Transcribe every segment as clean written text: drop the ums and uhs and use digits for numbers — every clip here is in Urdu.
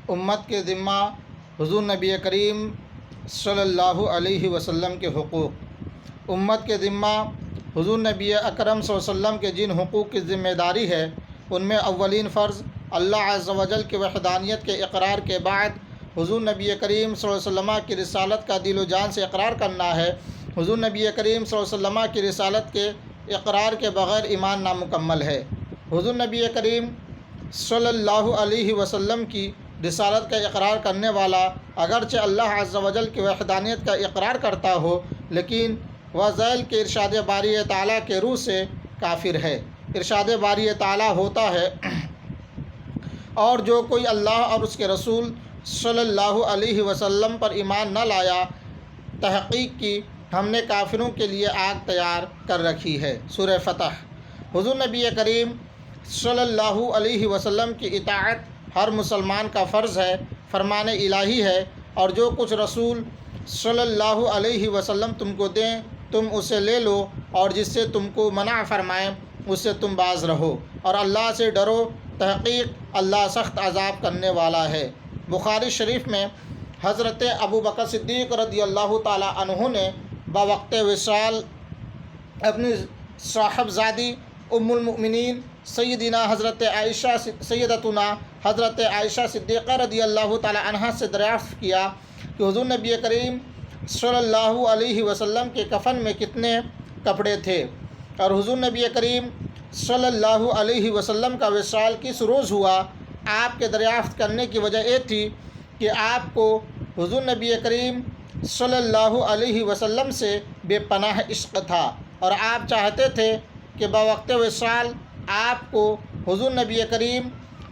امت کے ذمہ حضور نبی کریم صلی اللہ علیہ وسلم کے حقوق۔ امت کے ذمہ حضور نبی اکرم صلی اللہ علیہ وسلم کے جن حقوق کی ذمہ داری ہے ان میں اولین فرض اللہ عز و جل کی وحدانیت کے اقرار کے بعد حضور نبی کریم صلی اللہ علیہ وسلم کی رسالت کا دل و جان سے اقرار کرنا ہے۔ حضور نبی کریم صلی اللہ علیہ وسلم کی رسالت کے اقرار کے بغیر ایمان نامکمل ہے۔ حضور نبی کریم صلی اللہ علیہ وسلم کی رسالت کا اقرار کرنے والا اگرچہ اللہ عز و جل کی وحدانیت کا اقرار کرتا ہو لیکن وہ ذیل کے ارشاد باری تعالیٰ کے روح سے کافر ہے۔ ارشاد باری تعالیٰ ہوتا ہے اور جو کوئی اللہ اور اس کے رسول صلی اللہ علیہ وسلم پر ایمان نہ لایا تحقیق کی ہم نے کافروں کے لیے آگ تیار کر رکھی ہے۔ سورہ فتح۔ حضور نبی کریم صلی اللہ علیہ وسلم کی اطاعت ہر مسلمان کا فرض ہے، فرمان الہی ہے، اور جو کچھ رسول صلی اللہ علیہ وسلم تم کو دیں تم اسے لے لو، اور جس سے تم کو منع فرمائیں اس سے تم باز رہو، اور اللہ سے ڈرو، تحقیق اللہ سخت عذاب کرنے والا ہے۔ بخاری شریف میں حضرت ابو بکر صدیق رضی اللہ تعالی عنہ نے بوقت وصال اپنی صاحبزادی ام المؤمنین سیدتنا حضرت عائشہ صدیقہ رضی اللہ تعالی عنہ سے دریافت کیا کہ حضور نبی کریم صلی اللہ علیہ وسلم کے کفن میں کتنے کپڑے تھے، اور حضور نبی کریم صلی اللہ علیہ وسلم کا وصال کس روز ہوا۔ آپ کے دریافت کرنے کی وجہ یہ تھی کہ آپ کو حضور نبی کریم صلی اللہ علیہ وسلم سے بے پناہ عشق تھا، اور آپ چاہتے تھے کہ بوقت وصال آپ کو حضور نبی کریم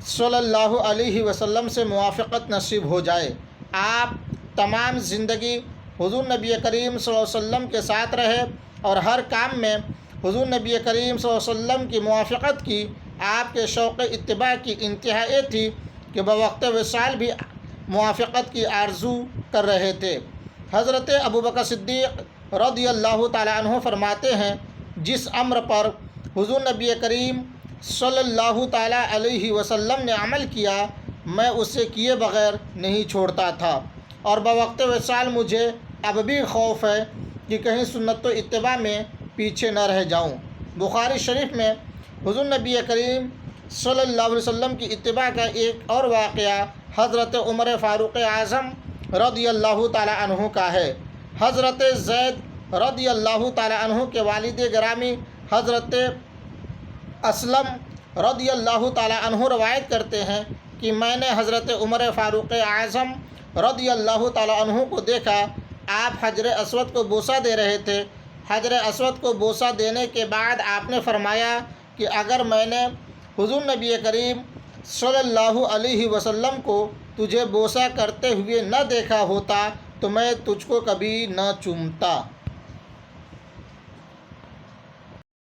صلی اللہ علیہ وسلم سے موافقت نصیب ہو جائے۔ آپ تمام زندگی حضور نبی کریم صلی اللہ علیہ وسلم کے ساتھ رہے اور ہر کام میں حضور نبی کریم صلی اللہ علیہ وسلم کی موافقت کی۔ آپ کے شوق اتباع کی انتہا یہ تھی کہ بوقت وصال بھی موافقت کی آرزو کر رہے تھے۔ حضرت ابو بکر صدیق رضی اللہ تعالی عنہ فرماتے ہیں جس امر پر حضور نبی کریم صلی اللہ تعالی علیہ وسلم نے عمل کیا میں اسے کیے بغیر نہیں چھوڑتا تھا، اور بوقت وصال مجھے اب بھی خوف ہے کہ کہیں سنت و اتباع میں پیچھے نہ رہ جاؤں۔ بخاری شریف میں حضور نبی کریم صلی اللہ علیہ وسلم کی اتباع کا ایک اور واقعہ حضرت عمر فاروق اعظم رضی اللہ تعالی عنہ کا ہے۔ حضرت زید رضی اللہ تعالی عنہ کے والد گرامی حضرت اسلم رضی اللہ تعالی عنہ روایت کرتے ہیں کہ میں نے حضرت عمر فاروق اعظم رضی اللہ تعالی عنہ کو دیکھا، آپ حجر اسود کو بوسہ دے رہے تھے۔ حجر اسود کو بوسہ دینے کے بعد آپ نے فرمایا کہ اگر میں نے حضور نبی کریم صلی اللہ علیہ وسلم کو تجھے بوسہ کرتے ہوئے نہ دیکھا ہوتا تو میں تجھ کو کبھی نہ چومتا۔